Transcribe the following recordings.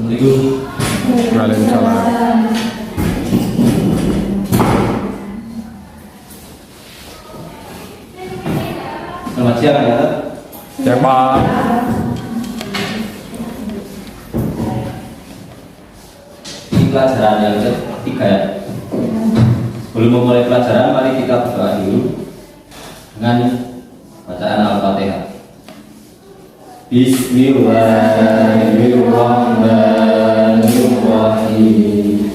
Waalaikumsalam. Selamat siang ya. Ya Pak. Ini pelajaran yang ketiga ya. Sebelum memulai pelajaran, mari kita berdoa dulu dengan bacaan Al-Fatihah. Bismillahirrahmanirrahim.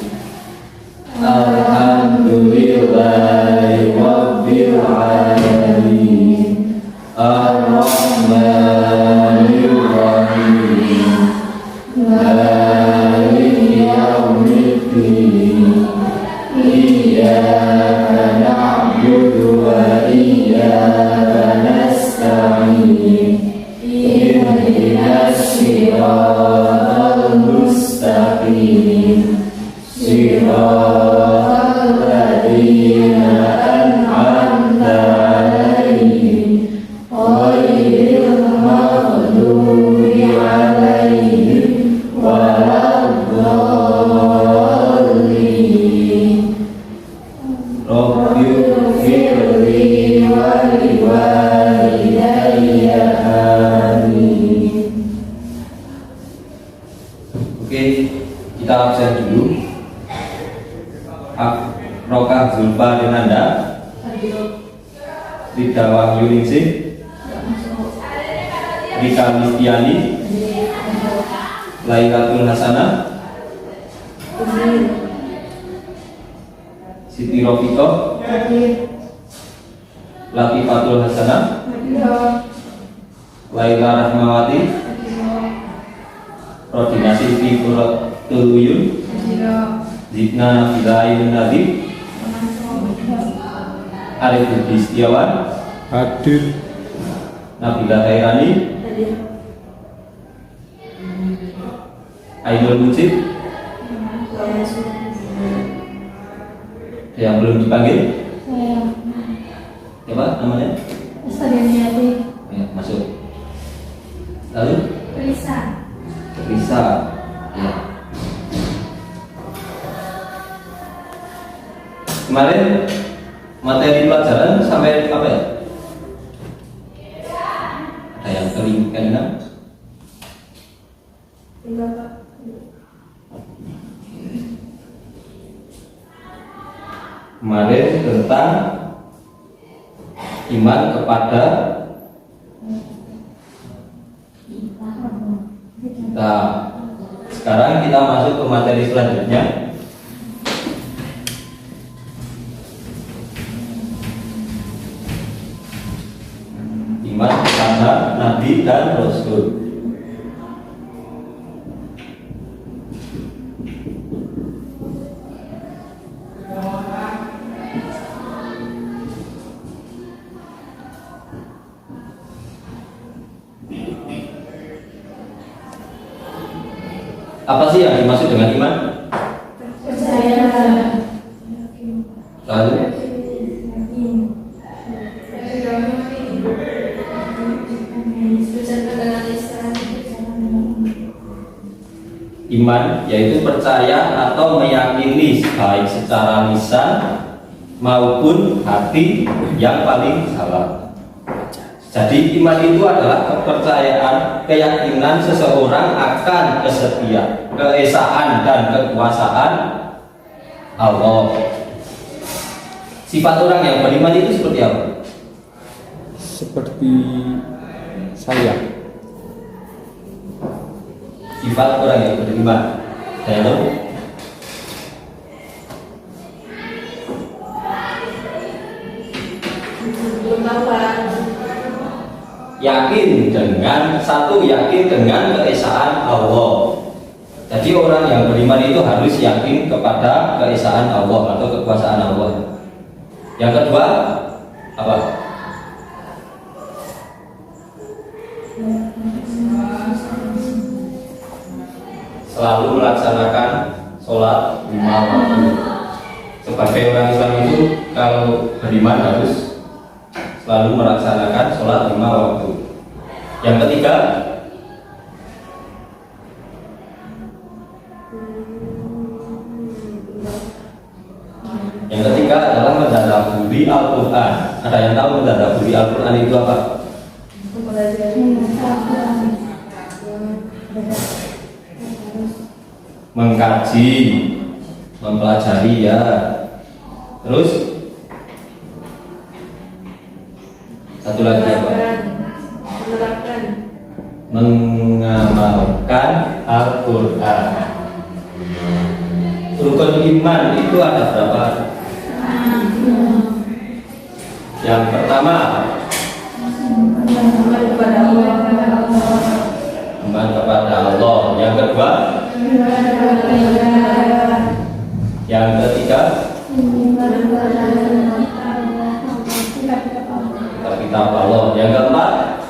Alhamdulillahi rabbil alamin. Ar-Rahmanir-Rahim. Maliki yaumiddin. Iyyaka na'budu wa iyyaka nasta'in. Ihdinas siratal mustaqim. Siratal ladzina an'amta 'alaihim ghairil maghdubi 'alaihim waladdallin. Rabbighfirli wa liwalidayya. Amin. Oke, kita absen dulu. Rokah Zulfa Denanda, Rida Wahyuningsih, Rika Mistiani, Lailatul Hasanah, Siti Rofiko, Latifatul Hasanah, Laila Rahmawati, Rodina Siti Quratul Uyun, Zidna Nabilain Nabi, Arif Budi Setiawan, Hadir. Nabila Khairani, Ainul Mujib. Yang belum dipanggil? Siapa namanya? Ya, masuk. Lalu? Risa. Ya. Kemarin materi pelajaran sampai apa ya? Ada yang keringan? Kemarin tentang iman kepada kita. Sekarang kita masuk ke materi selanjutnya. Iman kepada Nabi dan Rasul. Apa sih yang dimaksud dengan iman? Percaya. Lalu? Iman yaitu percaya atau meyakini baik secara lisan maupun hati yang paling dalam. Jadi iman itu adalah kepercayaan, keyakinan seseorang akan keesaan dan kekuasaan Allah. Sifat orang yang beriman itu seperti apa? Seperti saya. Sifat orang yang beriman. Saya tahu. Yakin dengan keesaan Allah. Jadi orang yang beriman itu harus yakin kepada keesaan Allah atau kekuasaan Allah. Yang kedua apa? Selalu melaksanakan sholat 5 waktu. Sebagai orang Islam itu kalau beriman harus selalu melaksanakan sholat 5 waktu. Yang ketiga mentadabburi Al-Quran. Ada yang tahu mentadabburi Al-Quran itu apa? Mengkaji, mempelajari ya. Terus satu lagi apa? Mengamalkan Al-Quran. Rukun iman itu ada berapa? Yang pertama, iman kepada Allah. Yang kedua, yang ketiga, kitab Allah. Yang keempat,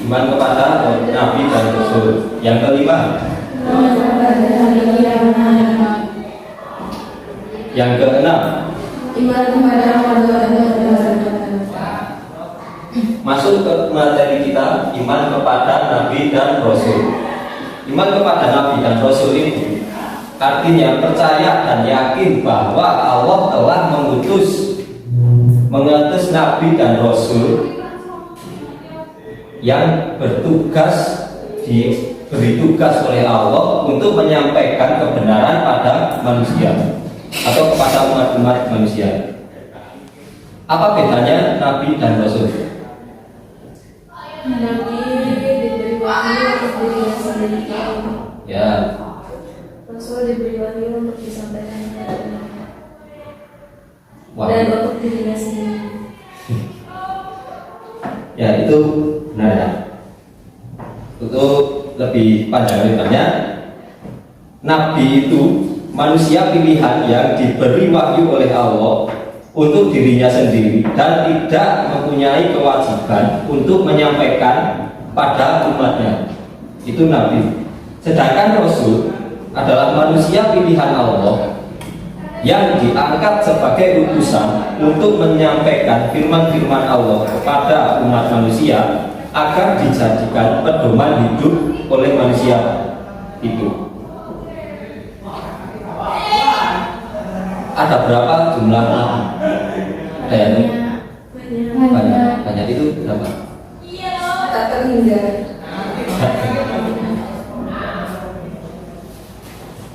iman kepada Nabi dan Rasul. Yang kelima, yang keenam, masuk ke materi kita, iman kepada Nabi dan Rasul. Iman kepada Nabi dan Rasul itu artinya percaya dan yakin bahwa Allah telah mengutus Nabi dan Rasul yang diberi tugas oleh Allah untuk menyampaikan kebenaran pada manusia atau kepada umat-umat manusia. Apa bedanya Nabi dan Rasul? Nabi diberi wahyu untuk dirinya sendiri. Ya. Rasul diberi wahyu untuk disampaikannya Wah. dan untuk dirinya sendiri. Ya, itu benar ya. Untuk lebih panjang lebarnya, Nabi itu manusia pilihan yang diberi wahyu oleh Allah untuk dirinya sendiri dan tidak mempunyai kewajiban untuk menyampaikan pada umatnya. Itu Nabi. Sedangkan Rasul adalah manusia pilihan Allah yang diangkat sebagai utusan untuk menyampaikan firman-firman Allah kepada umat manusia agar dijadikan pedoman hidup oleh manusia itu. Ada berapa jumlah nabi? Ada yang banyak itu berapa? Tak terhingga.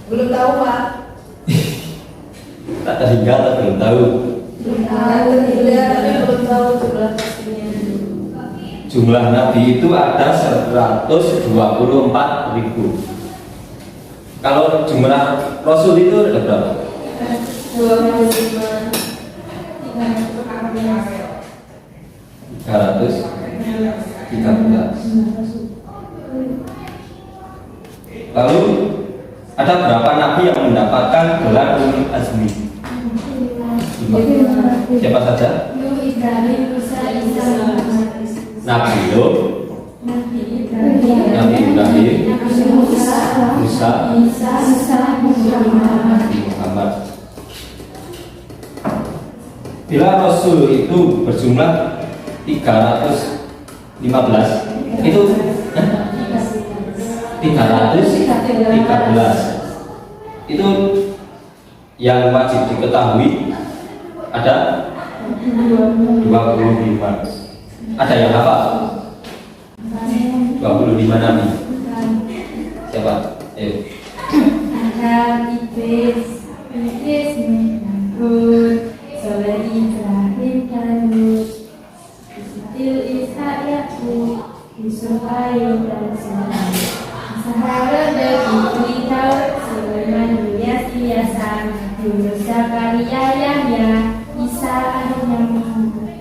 Belum tahu Pak. Tak terhingga atau belum tahu? Tak terhingga tapi belum tahu jumlah pastinya. Jumlah nabi itu ada 124.000. Kalau jumlah Rasul itu ada berapa? 25. 313. Lalu ada berapa nabi yang mendapatkan gelar ulul azmi? 5. Siapa saja? Nuh, Ibrahim, Musa, Isa, Nabi Nuh, Nabi Ibrahim, Nabi Ibrahim, Musa, Musa, Nabi Muhammad. Bila Rasul itu berjumlah 315, itu 313. Itu yang wajib diketahui ada 25. Ada yang hafal? 25 nabi. Siapa? Ayo. Adam, Idris, Hud, Soleh, Ibrahim, Daud, Ismail, Ishak, Yakub, Yusuf, Ayub, dan Sulaiman. Sahara dan Ibnu Daud, Sulaiman, Ilyas, Ilyasan, Yunus, Zakaria, Yahya, Isa, akhirnya Muhammad.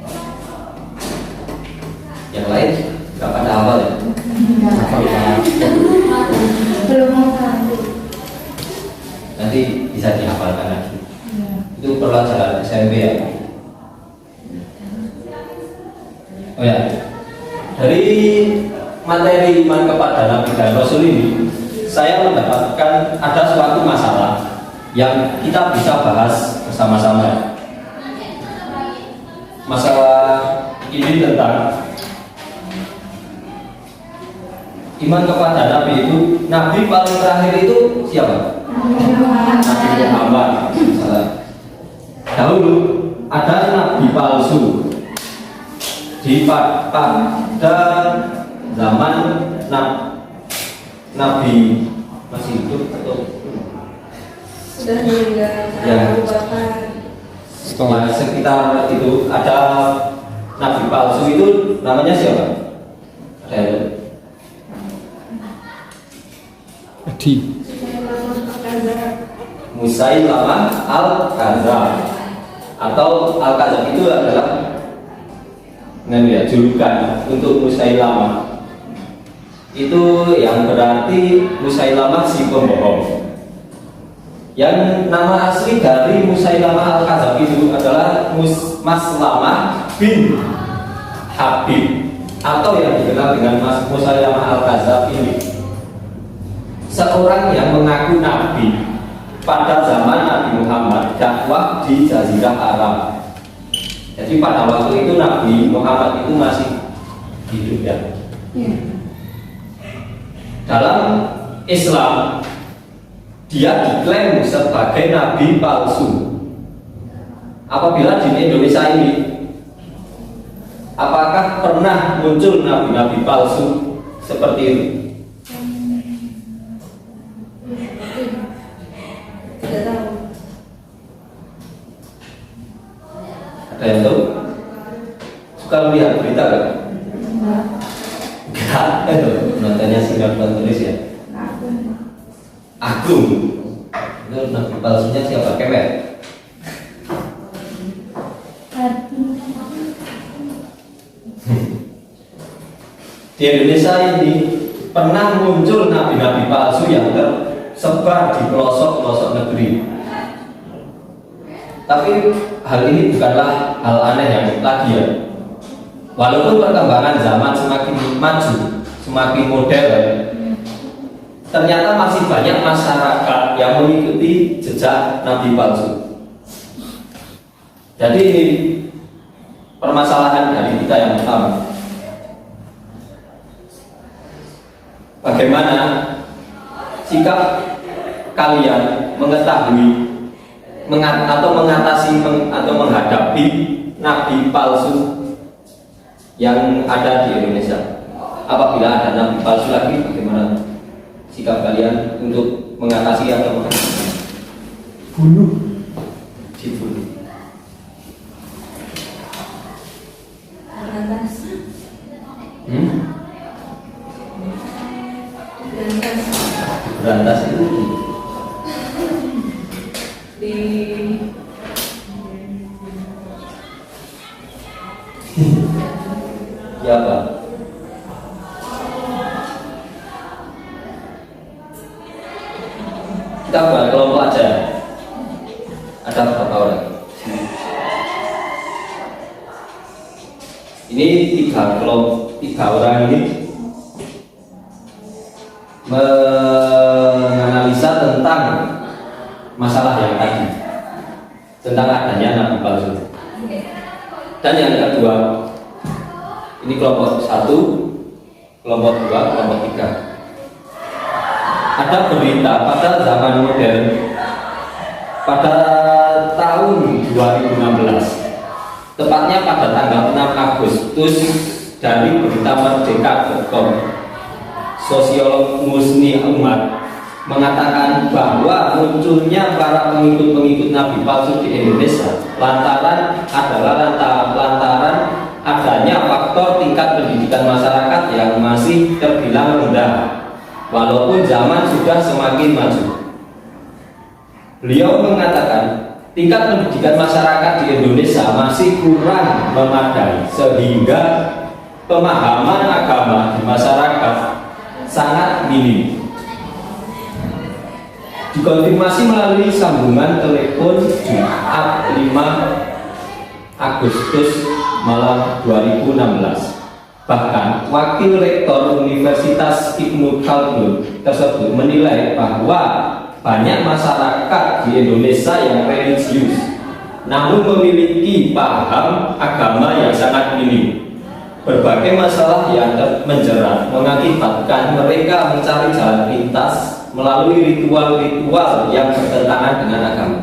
Yang lain nggak pada hafal ya? Belum hafal. Nanti bisa dihafalkan lagi. Itu pelajaran SMP ya. Oh ya, dari materi iman kepada Nabi dan Rasul ini, saya mendapatkan ada suatu masalah yang kita bisa bahas bersama-sama. Masalah ini tentang iman kepada Nabi itu. Nabi paling terakhir itu siapa? Nabi Muhammad. pada zaman Nabi masih hidup atau Sudah meninggal. Ya. Abu Bakar. Setelah sekitar itu ada nabi palsu itu namanya siapa? Ada yang tahu? di Musailamah al-Kadzab atau al-Kadzab itu adalah julukan untuk Musailamah. Itu yang berarti Musailamah si pembohong. Yang nama asli dari Musailamah al-Kadzab itu adalah Maslamah bin Habib atau yang dikenal dengan Musailamah al-Kadzab ini, seorang yang mengaku nabi pada zaman Nabi Muhammad dakwah di Jazirah Arab. Jadi pada waktu itu Nabi Muhammad itu masih hidup ya. Dalam Islam dia diklaim sebagai nabi palsu. Apabila di Indonesia ini, apakah pernah muncul nabi-nabi palsu seperti itu? Tidak tahu. Ada yang tahu? Suka melihat berita kan? Enggak, itu nontonnya sinetron tulis ya. Agung. Itu nabi palsunya siapa? Kemet. Di Indonesia ini pernah muncul nabi-nabi palsu yang tersebar di pelosok-pelosok negeri. Tapi hal ini bukanlah hal aneh yang lagi ya. Walaupun perkembangan zaman semakin maju, semakin modern, ternyata masih banyak masyarakat yang mengikuti jejak nabi palsu. Jadi ini permasalahan dari kita yang pertama. Bagaimana sikap kalian mengetahui atau mengatasi atau menghadapi nabi palsu yang ada di Indonesia? Apabila ada nabi palsu lagi, bagaimana sikap kalian untuk mengatasi atau bunuh? Dibunuh. Berantas. Berantas itu Di ya apa? Kita buat kelompok aja. Ada berapa orang? Ini tiga orang ini menganalisa tentang masalah yang tadi, tentang adanya nabi palsu. Dan yang kedua, ini kelompok 1, kelompok 2, kelompok 3. Ada berita pada zaman modern pada tahun 2016, tepatnya pada tanggal 6 Agustus, dari berita Merdeka.com, sosiolog Musni Umar mengatakan bahwa munculnya para pengikut-pengikut nabi palsu di Indonesia lantaran adanya faktor tingkat pendidikan masyarakat yang masih terbilang rendah walaupun zaman sudah semakin maju. Beliau mengatakan tingkat pendidikan masyarakat di Indonesia masih kurang memadai sehingga pemahaman agama di masyarakat sangat minim. Dikonfirmasi melalui sambungan telepon Jumat 5 Agustus malam 2016. Bahkan Wakil Rektor Universitas Ibnu Khaldun tersebut menilai bahwa banyak masyarakat di Indonesia yang religius namun memiliki paham agama yang sangat minim. Berbagai masalah yang menjerat mengakibatkan mereka mencari jalan pintas melalui ritual-ritual yang bertentangan dengan agama.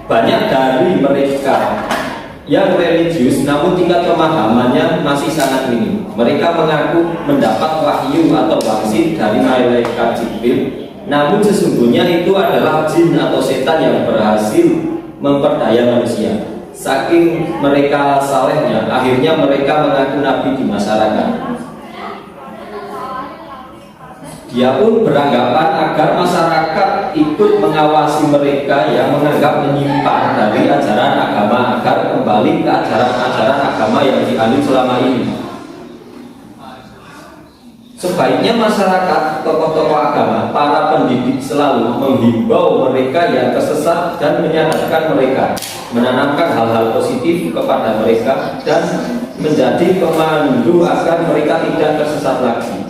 Banyak dari mereka yang religius namun tingkat pemahamannya masih sangat minim. Mereka mengaku mendapat wahyu atau wangsit dari malaikat Jibril, namun sesungguhnya itu adalah jin atau setan yang berhasil memperdaya manusia. Saking mereka salehnya, akhirnya mereka mengaku nabi di masyarakat. Dia pun beranggapan agar masyarakat ikut mengawasi mereka yang menganggap menyimpang dari ajaran agama agar kembali ke ajaran-ajaran agama yang dianut selama ini. Sebaiknya masyarakat, tokoh-tokoh agama, para pendidik selalu menghimbau mereka yang tersesat dan menyadarkan mereka, menanamkan hal-hal positif kepada mereka dan menjadi pemandu agar mereka tidak tersesat lagi.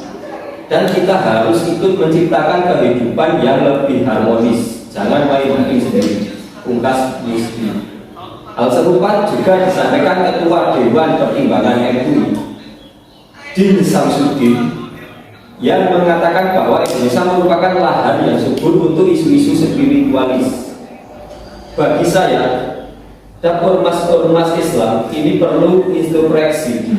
Dan kita harus ikut menciptakan kehidupan yang lebih harmonis. Jangan main hakim sendiri. Pungkas Muslim. Hal serupa juga disampaikan Ketua Dewan Pertimbangan MUI Din Samsudin, yang mengatakan bahwa Indonesia merupakan lahan yang subur untuk isu-isu spiritualis. Bagi saya dan ormas-ormas Islam ini perlu introspeksi,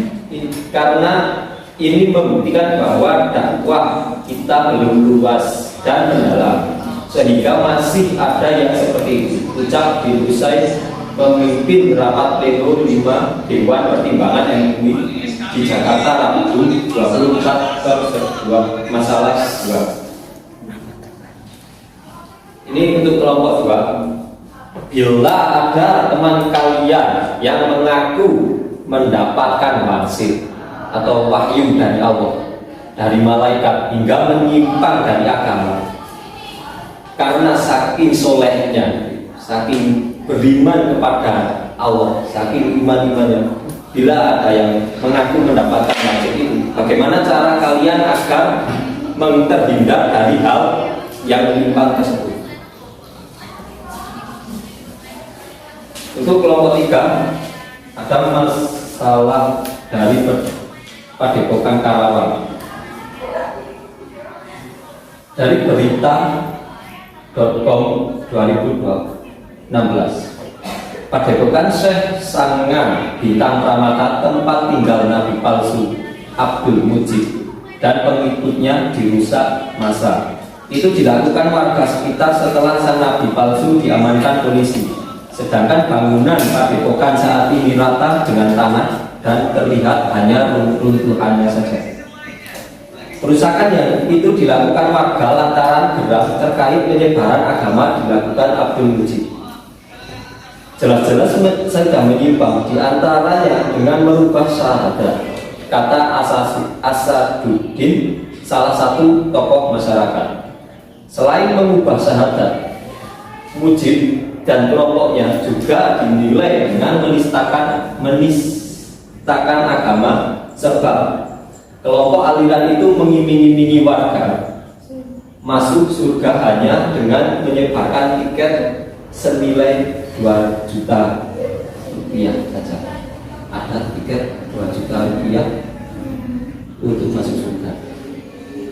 karena ini membuktikan bahwa dakwah kita belum luas dan mendalam, sehingga masih ada yang seperti itu. Ucap diusai memimpin rapat pleno 5 Dewan Pertimbangan MUI di Jakarta Rabu 24/2 masalah 2. Ini untuk kelompok 2. Bila ada teman kalian yang mengaku mendapatkan wangsit atau wahyu dari Allah, dari malaikat, hingga menyimpang dari agama karena saking solehnya, saking beriman kepada Allah, saking iman-imannya, bila ada yang mengaku mendapatkan wangsit itu, bagaimana cara kalian agar terhindar dari hal yang menyimpang tersebut? Untuk kelompok 3, ada masalah dari Padepokan Karawang. Dari berita.com 2016, Padepokan Syekh Sangan Bintang Pramata, tempat tinggal nabi palsu Abdul Mujib dan pengikutnya, dirusak massa. Itu dilakukan warga sekitar setelah sang nabi palsu diamankan polisi. Sedangkan bangunan Padepokan saat ini rata dengan tanah dan terlihat hanya runtuhannya saja. Perusakan yang itu dilakukan warga lantaran geram terkait penyebaran agama dilakukan Abdul Mujib. Jelas-jelas sedang menyimpang, diantaranya dengan merubah syahadat, kata Asaduddin, salah satu tokoh masyarakat. Selain mengubah syahadat, Mujib dan kelompoknya juga dinilai dengan menistakan agama, sebab kelompok aliran itu mengiming-imingi warga masuk surga hanya dengan menyebarkan tiket senilai 2 juta rupiah saja. Ada tiket 2 juta rupiah untuk masuk surga.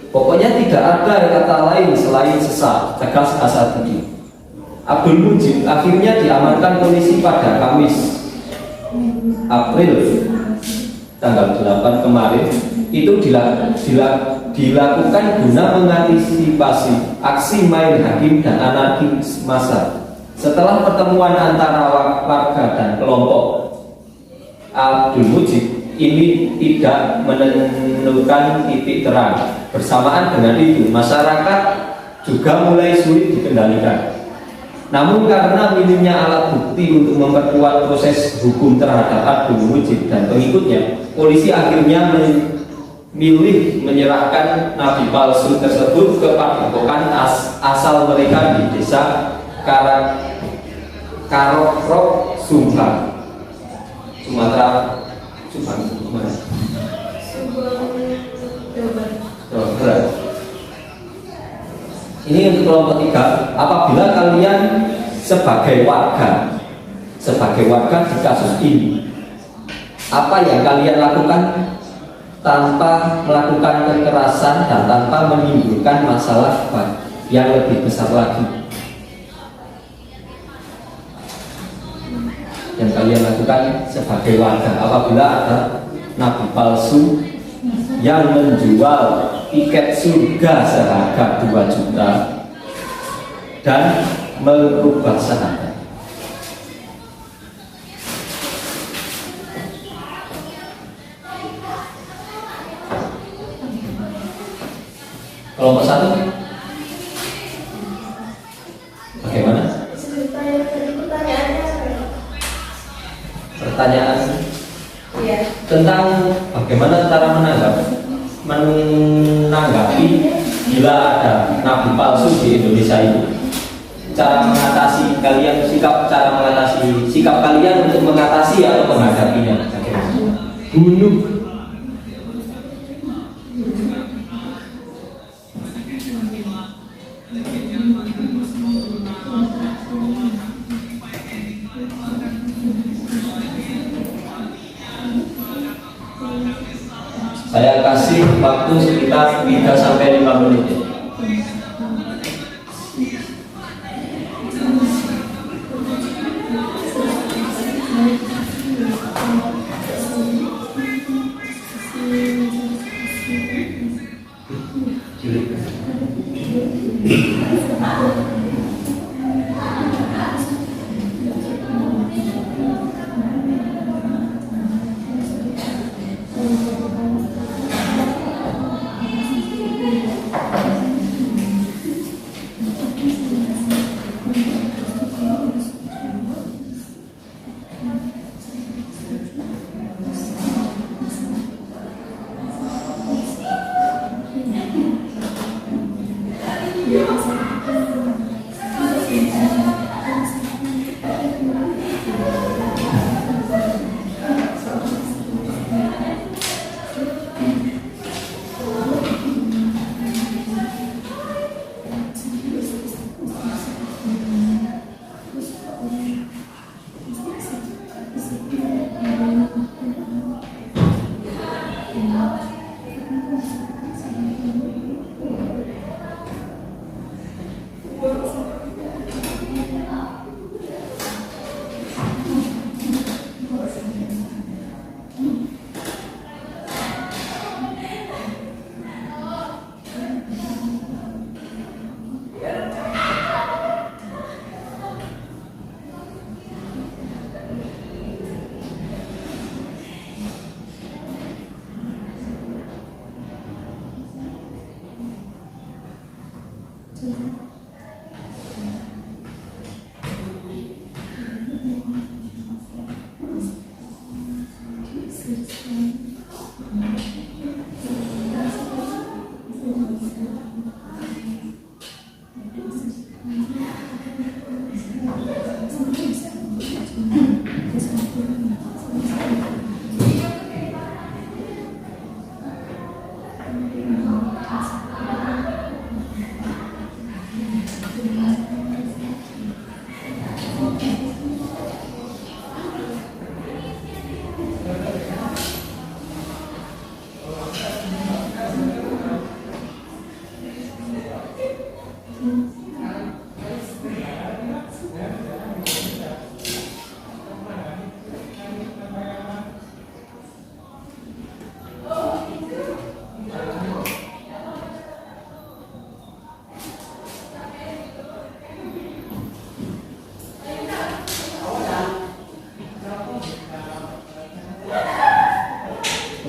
Pokoknya tidak ada kata lain selain sesat, tegas Asaduddin. Abdul Mujib akhirnya diamankan polisi pada Kamis April tanggal 8 kemarin. Itu dilakukan guna mengantisipasi aksi main hakim dan anarkis massa. Setelah pertemuan antara warga dan kelompok Abdul Mujib ini tidak menentukan titik terang. Bersamaan dengan itu, masyarakat juga mulai sulit dikendalikan. Namun karena minimnya alat bukti untuk memperkuat proses hukum terhadap Abdul Mujib dan pengikutnya, polisi akhirnya memilih menyerahkan nabi palsu tersebut ke padepokan asal mereka di desa Karokrok, Sumatera. Ini untuk kelompok 3. Apabila kalian sebagai warga di kasus ini, apa yang kalian lakukan tanpa melakukan kekerasan dan tanpa menimbulkan masalah yang lebih besar lagi? yang kalian lakukan sebagai warga apabila ada nabi palsu yang menjual tiket surga seharga 2 juta dan merubah syahadat. Kelompok 1 bagaimana? Pertanyaan Iya. tentang bagaimana cara menanggapi bila ada nabi palsu di Indonesia itu. Cara mengatasi kalian, cara mengatasi sikap kalian untuk mengatasi atau menghadapinya. Bunuh. Saya kasih waktu sekitar 3 sampai 5 menit.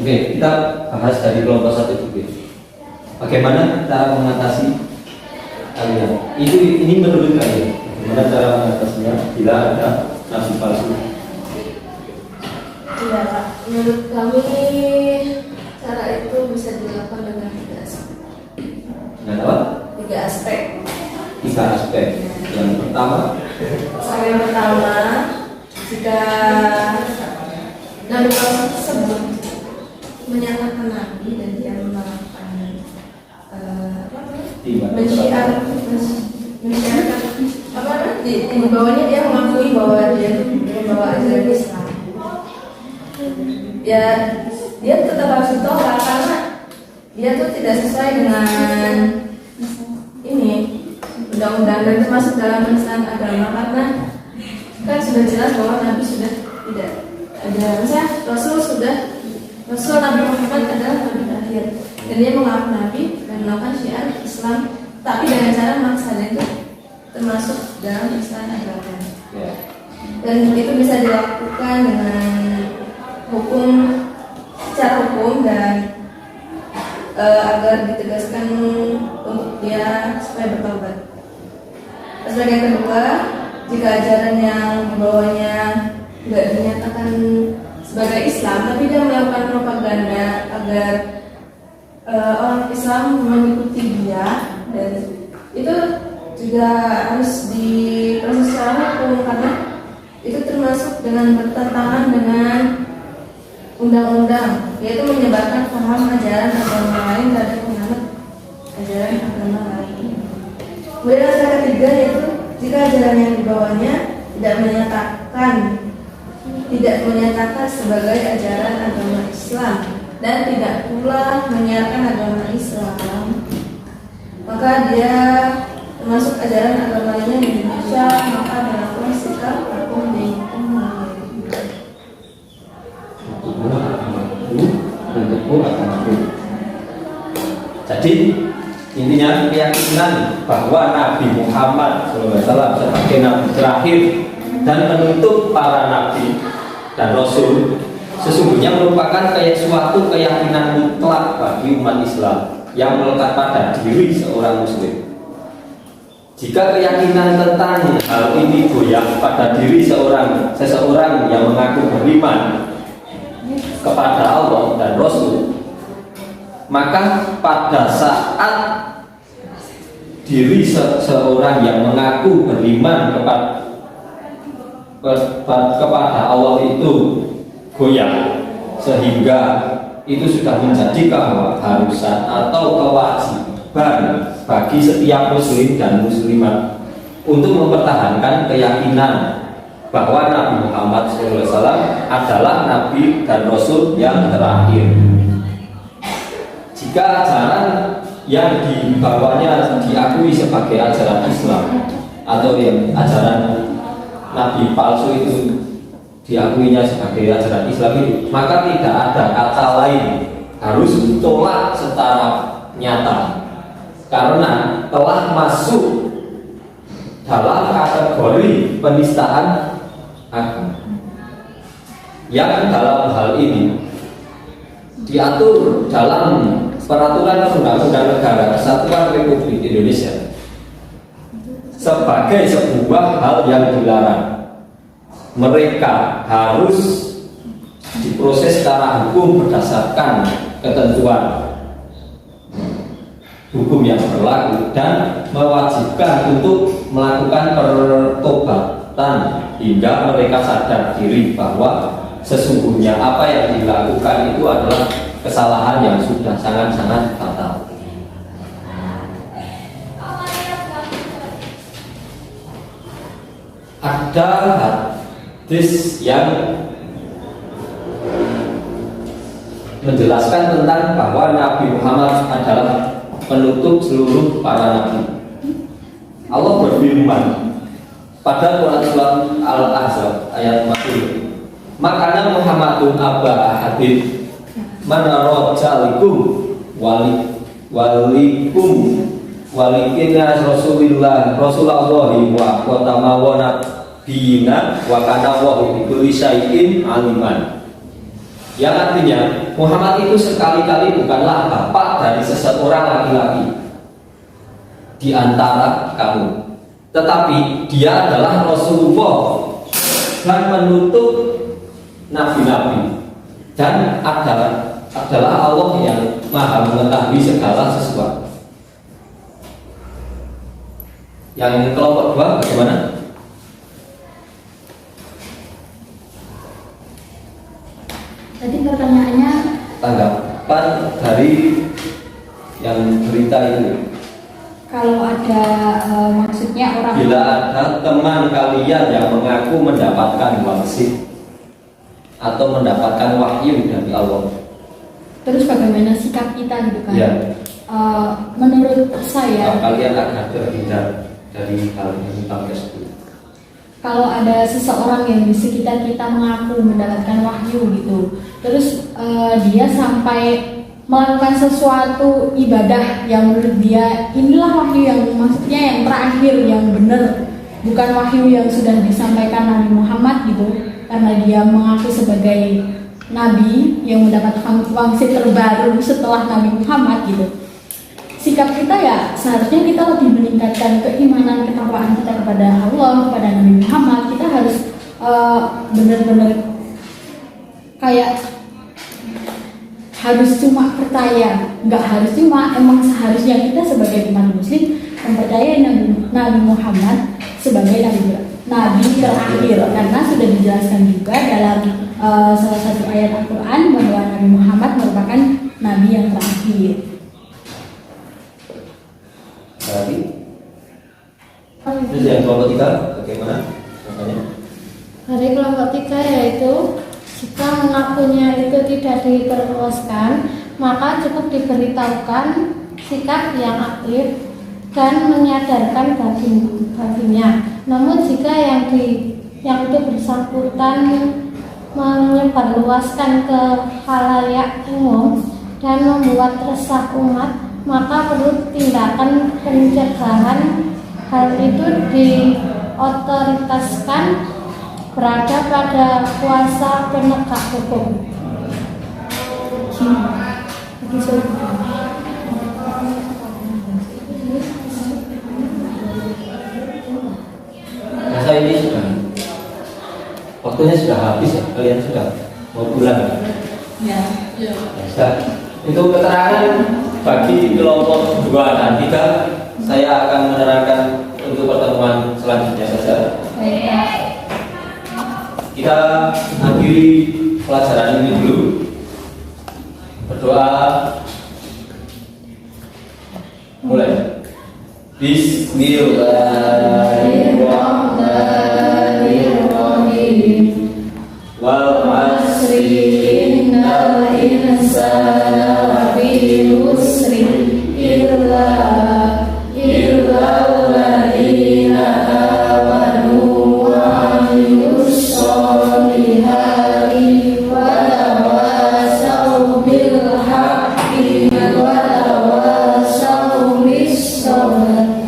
Oke, kita bahas dari kelompok 1 dulu. Bagaimana cara mengatasi kalian? Ini menurut kalian, bagaimana cara mengatasinya bila ada nabi palsu? Iya, Pak. Menurut kami cara itu bisa dilakukan dengan 3 aspek. Dengan apa? 3 aspek. 3 aspek. Yang pertama, jika nabi palsu tersebut menyatakan nabi dan dia melakukan menyiarkan di bawahnya dia mengakui bahwa dia membawa ajaran Islam. Ya, dia tetap harus ditolak karena dia tuh tidak sesuai dengan ini undang-undang dan termasuk dalam penistaan agama, karena kan sudah jelas bahwa Nabi sudah tidak ada, misalnya Rasul Nabi Muhammad adalah Nabi terakhir dan dia mengaku Nabi dan melakukan syiar Islam, tapi dengan cara memaksa, dan itu termasuk dalam Islam agama. Ya. Dan itu bisa dilakukan dengan secara hukum dan agar ditegaskan untuk dia supaya bertobat. Aspek yang kedua, jika ajaran yang dibawanya tidak dinyatakan sebagai Islam, tapi dia melakukan propaganda agar orang Islam mengikuti dia, dan itu juga harus diproses secara hukum karena itu termasuk dengan bertentangan dengan undang-undang, yaitu menyebarkan paham ajaran agama lain terhadap penganut ajaran agama lain. Kemudian aspek ketiga yaitu jika ajaran yang dibawanya tidak menyatakan sebagai ajaran agama Islam dan tidak pula menyiarkan agama Islam, maka dia termasuk ajaran agama lainnya di Indonesia, maka berlaku sikap hukum di untukku akan aku. Jadi intinya keyakinan bahwa Nabi Muhammad SAW sebagai Nabi terakhir dan menutup para Nabi dan Rasul sesungguhnya merupakan suatu keyakinan mutlak bagi umat Islam yang melekat pada diri seorang Muslim. Jika keyakinan tentang hal ini goyah pada diri seseorang yang mengaku beriman kepada Allah dan Rasul, maka pada saat diri seseorang yang mengaku beriman kepada Allah itu goyah, sehingga itu sudah menjadi keharusan atau kewajiban bagi setiap muslim dan muslimat untuk mempertahankan keyakinan bahwa Nabi Muhammad SAW adalah Nabi dan Rasul yang terakhir. Jika ajaran yang dibawanya diakui sebagai ajaran Islam atau yang ajaran Nabi palsu itu diakuinya sebagai ajaran Islam itu, maka tidak ada kata lain, harus ditolak secara nyata karena telah masuk dalam kategori penistaan agama yang dalam hal ini diatur dalam Peraturan Undang-Undang Negara Kesatuan Republik Indonesia sebagai sebuah hal yang dilarang. Mereka harus diproses secara hukum berdasarkan ketentuan hukum yang berlaku dan mewajibkan untuk melakukan pertobatan hingga mereka sadar diri bahwa sesungguhnya apa yang dilakukan itu adalah kesalahan yang sudah sangat-sangat fatal. Ada hadis yang menjelaskan tentang bahwa Nabi Muhammad adalah penutup seluruh para nabi. Allah berfirman pada Quran surat Al-Ahzab ayat 40, makanya Muhammadun aba ahadin manarojalikum walikum walikina Rasulullah wa qatamawana bina wa kana wa bi kulli syai'in aliman. Yang artinya Muhammad itu sekali-kali bukanlah bapak dari seseorang laki-laki di antara kamu, tetapi dia adalah Rasulullah dan menutup nabi-nabi, dan adalah Allah yang maha mengetahui segala sesuatu. Yang kelompok dua bagaimana? Tadi pertanyaannya Tanggapan dari yang berita itu. kalau ada maksudnya orang Bila ada teman kalian yang mengaku mendapatkan wahyu atau mendapatkan wahyu dari Allah, terus bagaimana sikap kita gitu kan? ya, Menurut saya kalian akan terhindar dari hal yang tersebut. kalau ada seseorang yang di sekitar kita mengaku mendapatkan wahyu gitu, terus dia sampai melakukan sesuatu ibadah yang menurut dia inilah wahyu yang maksudnya yang terakhir, yang benar, bukan wahyu yang sudah disampaikan Nabi Muhammad gitu, karena dia mengaku sebagai Nabi yang mendapat wangsit terbaru setelah Nabi Muhammad gitu. Sikap kita ya seharusnya kita lebih meningkatkan keimanan, ketakwaan kita kepada Allah, kepada Nabi Muhammad. Kita harus benar-benar kayak harus cuma percaya, nggak harus cuma, emang seharusnya kita sebagai umat muslim mempercayai Nabi Muhammad sebagai Nabi terakhir, karena sudah dijelaskan juga dalam salah satu ayat Al-Quran bahwa Nabi Muhammad merupakan Nabi yang terakhir. Berarti terus yang kelompok 3 bagaimana contohnya? Dari kelompok 3 yaitu jika mengakunya itu tidak diperluaskan, maka cukup diberitahukan sikap yang aktif dan menyadarkan baginya. Namun jika yang itu bersangkutan menyebarluaskan ke khalayak umum dan membuat resah umat, maka perlu tindakan pencegahan. Hal itu diotoritaskan berada pada kuasa penegak hukum. Rasa ini sudah waktunya sudah habis ya, kalian sudah mau pulang ya? Ya. Sudah. Itu keterangan bagi kelompok 2 dan 3 saya akan menerangkan untuk pertemuan selanjutnya saja. Kita akhiri pelajaran ini dulu. Berdoa. Mulai. Bismillahirrahmanirrahim. Wal 'asri innal insana lafi khusr illa alladziina amanu wa 'amilus sholihati wa tawassaw bil haqqi wa tawassaw bis sabr.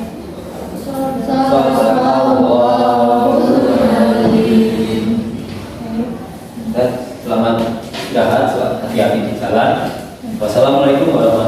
Selamat istirahat, hati-hati di jalan. Wassalamualaikum warahmatullahi wabarakatuh.